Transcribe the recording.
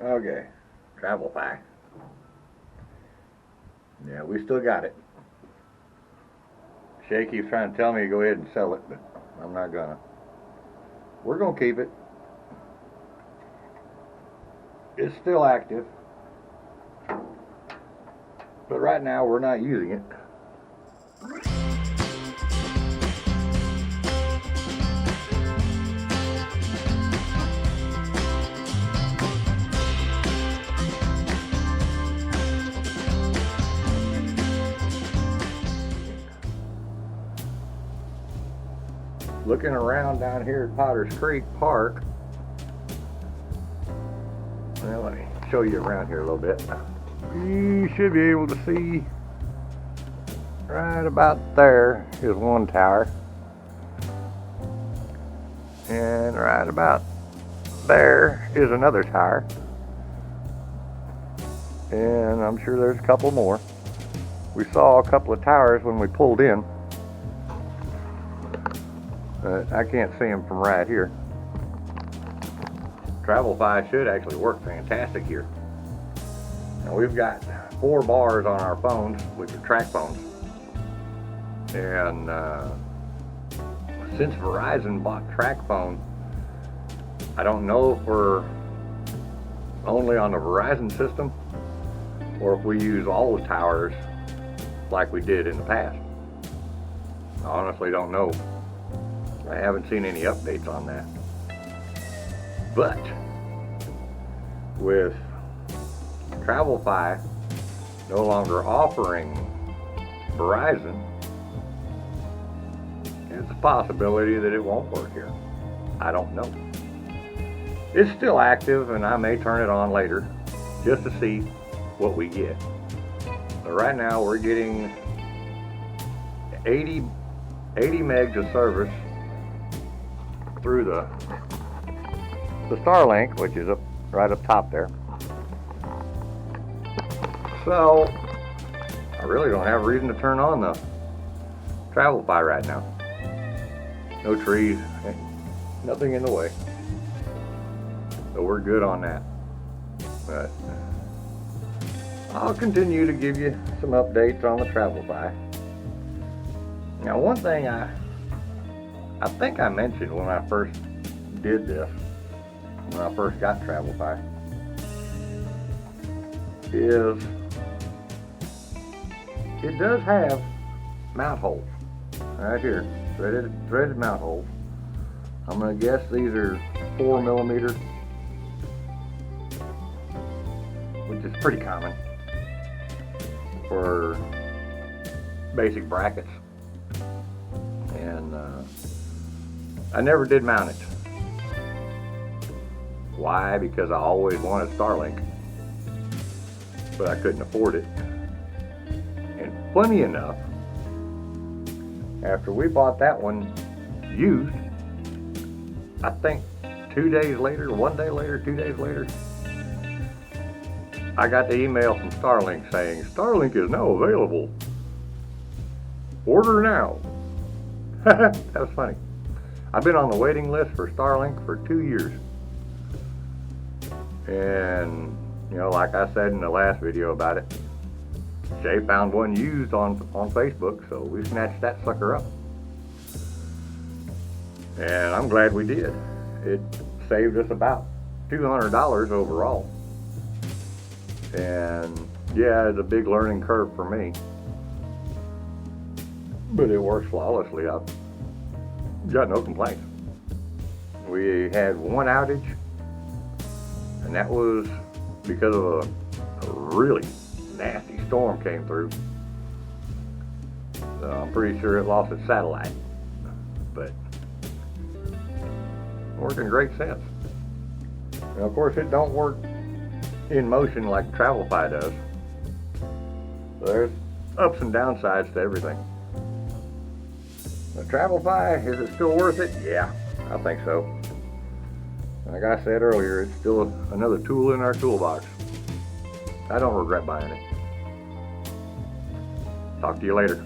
Okay, TravlFi. Yeah, we still got it. Shay keeps trying to tell me to go ahead and sell it, but I'm not gonna. We're gonna keep it. It's still active, but right now we're not using it. Looking around down here at Potter's Creek Park. Well, let me show you around here a little bit. You should be able to see right about there is one tower. And right about there is another tower. And I'm sure there's a couple more. We saw a couple of towers when we pulled in. I can't see them from right here. TravlFi should actually work fantastic here. Now we've got 4 bars on our phones, which are track phones. And since Verizon bought TracFone, I don't know if we're only on the Verizon system or if we use all the towers like we did in the past. I honestly don't know. I haven't seen any updates on that. But with TravlFi no longer offering Verizon, it's a possibility that it won't work here. I don't know. It's still active, and I may turn it on later just to see what we get. But right now we're getting 80 megs of service through the Starlink, which is right up top there. So I really don't have a reason to turn on the TravlFi right now. No trees, nothing in the way. So we're good on that. But I'll continue to give you some updates on the TravlFi. Now, one thing I think I mentioned when I first did this, when I first got TravlFi, is it does have mount holes right here, threaded mount holes. I'm gonna guess these are 4mm, which is pretty common for basic brackets. And I never did mount it. Why? Because I always wanted Starlink, but I couldn't afford it. And funny enough, after we bought that one used, I think 2 days later, 1 day later, 2 days later, I got the email from Starlink saying, Starlink is now available. Order now. That was funny. I've been on the waiting list for Starlink for 2 years. And, you know, like I said in the last video about it, Jay found one used on Facebook, so we snatched that sucker up. And I'm glad we did. It saved us about $200 overall. And yeah, it's a big learning curve for me, but it works flawlessly. I've got no complaints. We had one outage, and that was because of a really nasty storm came through. So I'm pretty sure it lost its satellite, but working great since. And of course, it don't work in motion like TravlFi does. So there's ups and downsides to everything. The TravlFi, is it still worth it? Yeah, I think so. Like I said earlier, it's still another tool in our toolbox. I don't regret buying it. Talk to you later.